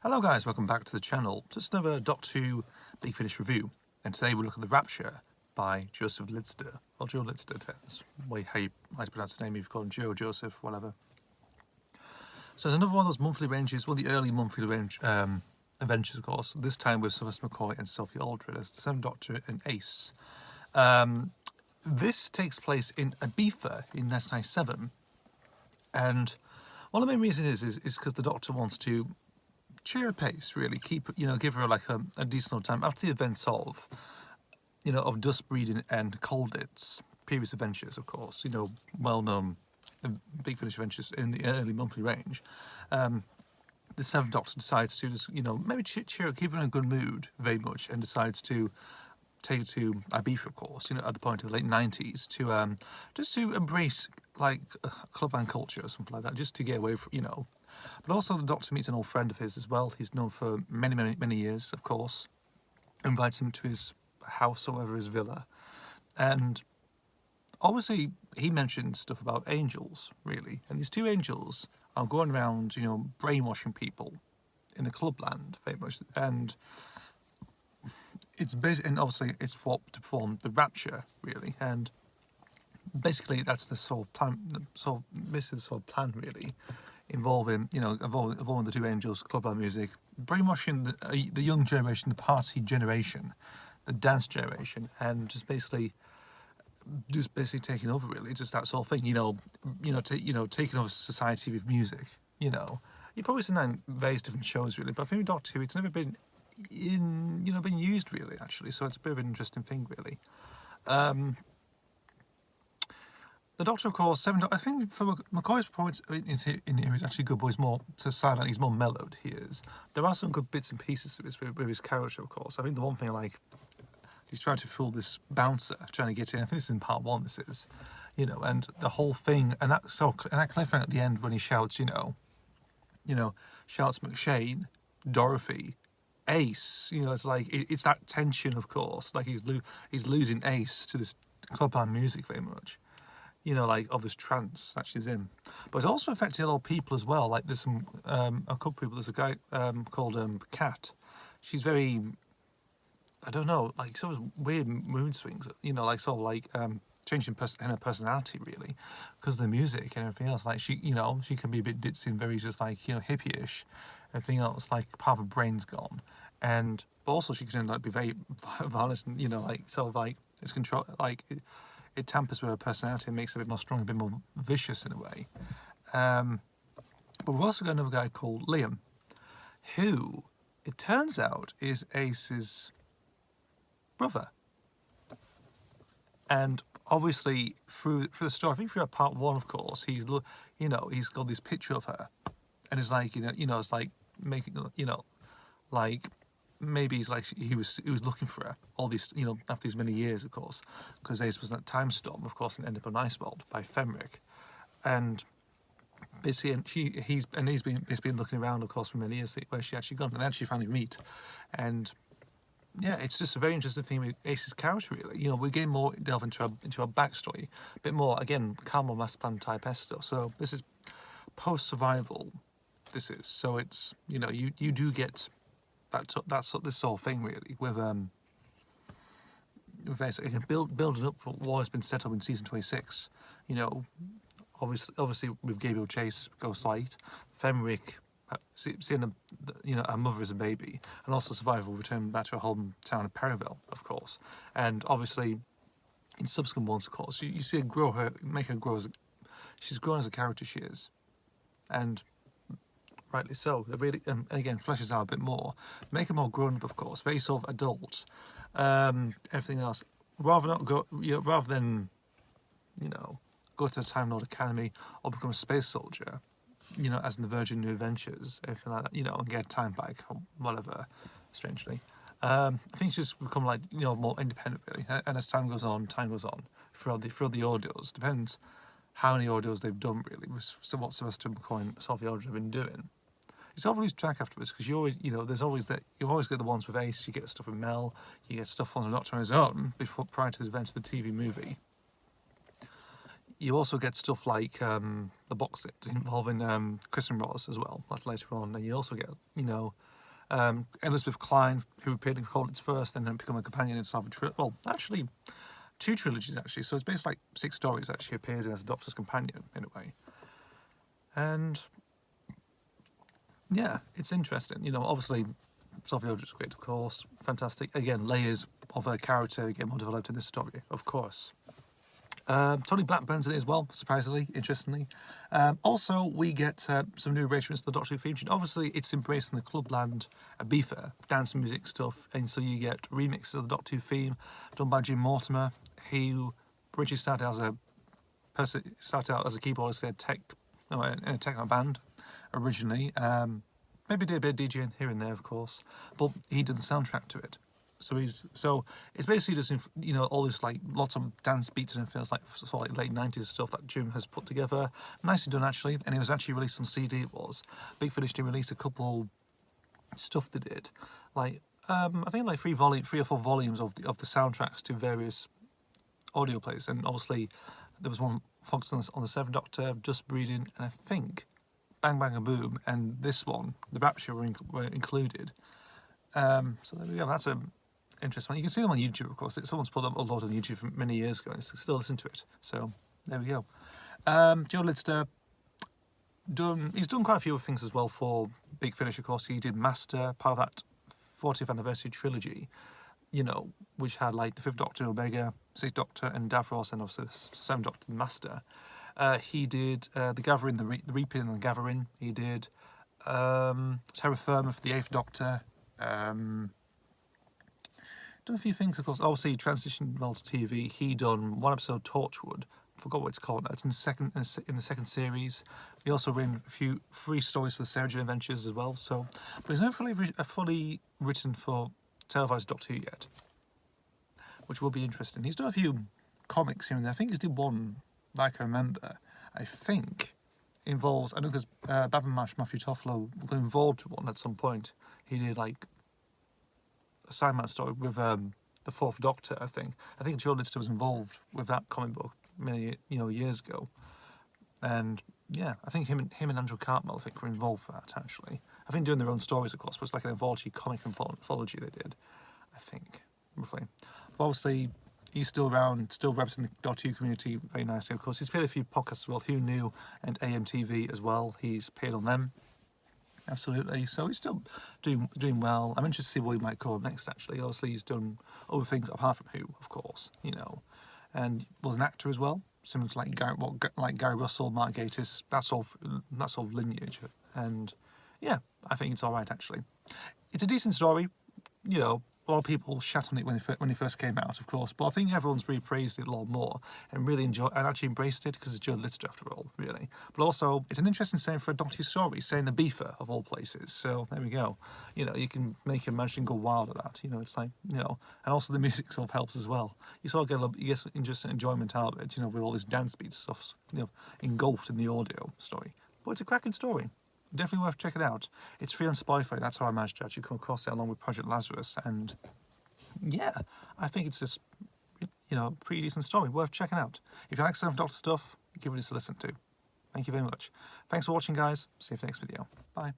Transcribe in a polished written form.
Hello guys, welcome back to the channel. Just another Doctor Who Big Finish review, and today we look at the Rapture by Joseph Lidster, or Joe Lidster, depends how you like to pronounce his name, if you call him Joe, Joseph, whatever. So it's another one of those monthly ranges, one of the early monthly range adventures, of course, this time with Sylvester McCoy and Sophie Aldred as the Seventh Doctor and Ace. This takes place in Ibiza in 1997, and one of the main reasons is because the Doctor wants to cheer her pace, really, give her like a decent time after the events of dust breeding and Colditz, previous adventures, of course, well-known Big Finish adventures in the early monthly range. The Seventh Doctor decides to just, maybe cheer her, keep her in a good mood very much, and decides to take her to Ibiza, of course, at the point of the late 90s, to just to embrace like club band culture or something like that, just to get away from, But also the Doctor meets an old friend of his as well. He's known for many years, of course. Invites him to his house or whatever, his villa. And obviously he mentions stuff about angels, really. And these two angels are going around, brainwashing people in the clubland, very much. And it's basically, and obviously it's to perform the Rapture, really. And basically that's the sort of plan, really, involving the two angels, club music, brainwashing the young generation, the party generation, the dance generation, and just basically taking over, really, just that sort of thing, taking over society with music. You've probably seen that in various different shows, really, but I think with Doctor Who, it's never been been used, really, actually, so it's a bit of an interesting thing, really. The Doctor, of course, I think for McCoy's performance in here is actually good, but he's more to silent, he's more mellowed, he is. There are some good bits and pieces to this with his character, of course. I think the one thing I like, he's trying to fool this bouncer, trying to get in. I think this is in part one, this is, and the whole thing, and that cliffhanger at the end when he shouts, shouts McShane, Dorothy, Ace, it's like, it's that tension, of course, like he's losing Ace to this club band music very much. Like of this trance that she's in. But it's also affecting a lot of people as well. Like there's some, a couple of people, there's a guy called Kat. She's very, I don't know, like sort of weird mood swings, changing her personality, really, because of the music and everything else. Like she can be a bit ditzy and very just like, hippie-ish. Everything else, like part of her brain's gone. But also she can be very violent and, it's control, it tampers with her personality and makes her a bit more strong, a bit more vicious in a way. But we've also got another guy called Liam, who, it turns out, is Ace's brother. And obviously, through the story, I think throughout part one, of course, he's got this picture of her, and it's like, it's like making, like, maybe he's like he was looking for her all these after these many years, of course, because Ace was in that time storm, of course, and ended up on Ice World by Fenric, and basically, and he's been looking around, of course, for many years, where she actually gone, and then she finally meet, and yeah, it's just a very interesting thing with Ace's character, really. We're getting more delve into our backstory, a bit more, again, Carmel Master Plan type stuff. So this is post survival. This is, so it's you do get this sort of thing, really, with building up what has been set up in season 26. Obviously with Gabriel Chase, Ghost Light, Fenric, seeing her mother as a baby, and also survival, returning back to her hometown of Perivale, of course, and obviously in subsequent ones, of course, you see her make her grow she's grown as a character, she is, and rightly so. It really, and again, fleshes out a bit more, make her more grown up, of course, very sort of adult. Everything else, rather than go to the Time Lord Academy or become a space soldier, as in the Virgin New Adventures, everything like that, and get time back or whatever. Strangely, I think she's become like more independent, really. And as time goes on, throughout the audios, depends how many audios they've done, really. So what Sylvester McCoy and Sophie Aldred have been doing. You sort of lose track afterwards, because you always, there's always that, you always get the ones with Ace, you get stuff with Mel, you get stuff on the Doctor on his own prior to the events of the TV movie. You also get stuff like the box set involving Chris and Ross as well. That's later on, and you also get Elizabeth Klein, who appeared in Call It's First, and then become a companion in some well, actually, 2 trilogies actually. So it's basically like 6 stories that she appears in as a Doctor's companion in a way. And yeah, it's interesting. You know, obviously, Sophie Aldrich's great, of course, fantastic. Again, layers of her character get more developed in this story, of course. Tony Blackburn's in it as well, surprisingly, interestingly. Also, we get some new arrangements to the Doctor Who theme tune. Obviously, it's embracing the Clubland Ibiza dance music stuff, and so you get remixes of the Doctor Who theme done by Jim Mortimer, who originally started out as a keyboardist in a techno band originally. Maybe did a bit of DJing here and there, of course, but he did the soundtrack to it. So it's basically just, you know, all this like lots of dance beats and it feels like sort of like late 90s stuff that Jim has put together. Nicely done actually, and it was actually released on CD. It was Big Finish did release a couple stuff they did, like I think like 3 or 4 volumes of the soundtracks to various audio plays, and obviously there was one focused on the 7th Doctor, Just Breeding, and I think Bang Bang and Boom, and this one, the Rapture, were included. So there we go. That's a interesting one. You can see them on YouTube, of course. Someone's put them a lot on YouTube from many years ago, and still listen to it. So there we go. Joe Lidster, he's done quite a few things as well for Big Finish, of course. He did Master, part of that 40th anniversary trilogy, you know, which had like the 5th Doctor, Omega, 6th Doctor, and Davros, and also the 7th Doctor, and Master. He did The Gathering, the Reaping, and The Gathering. He did Terra Firma for the 8th Doctor. Done a few things, of course. Obviously, transitioned well to TV. He done one episode, Torchwood. Forgot what it's called. It's in the second series. He also written a few 3 stories for the Sarah Jane Adventures as well. So, but he's not fully written for televised Doctor Who yet, which will be interesting. He's done a few comics here and there. I think he's did one that I can remember. I think involves. I know because Bab and Matthew Toffolo got involved with one at some point. He did like a Sandman story with the 4th Doctor. I think Joe Lidster was involved with that comic book many years ago, and yeah, I think him and Andrew Cartmel I think were involved for that actually. I think doing their own stories, of course, but it's like an anthology comic anthology they did, I think, roughly. But obviously, he's still around, still representing the Doctor Who community very nicely. Of course, he's played a few podcasts as well. Who Knew and AMTV as well. He's played on them. Absolutely. So he's still doing well. I'm interested to see what he might call next. Actually, obviously he's done other things apart from Who, of course, and was an actor as well, similar to like Gary Russell, Mark Gatiss, that sort of lineage. And yeah, I think it's all right actually. It's a decent story, A lot of people shat on it when it first came out, of course, but I think everyone's really praised it a lot more and really enjoyed and actually embraced it because it's Joe Lidster after all, really. But also, it's an interesting setting for a Doctor Who story, saying the Ibiza of all places. So there we go. You can make your imagination go wild at that. It's like and also the music sort of helps as well. You sort of get just enjoyment out of it. With all this dance beat stuff, engulfed in the audio story. But it's a cracking story. Definitely worth checking out. It's free on Spotify. That's how I managed to actually come across it along with Project Lazarus. And yeah, I think it's just, pretty decent story. Worth checking out. If you like some Doctor stuff, give it a listen to. Thank you very much. Thanks for watching, guys. See you for the next video. Bye.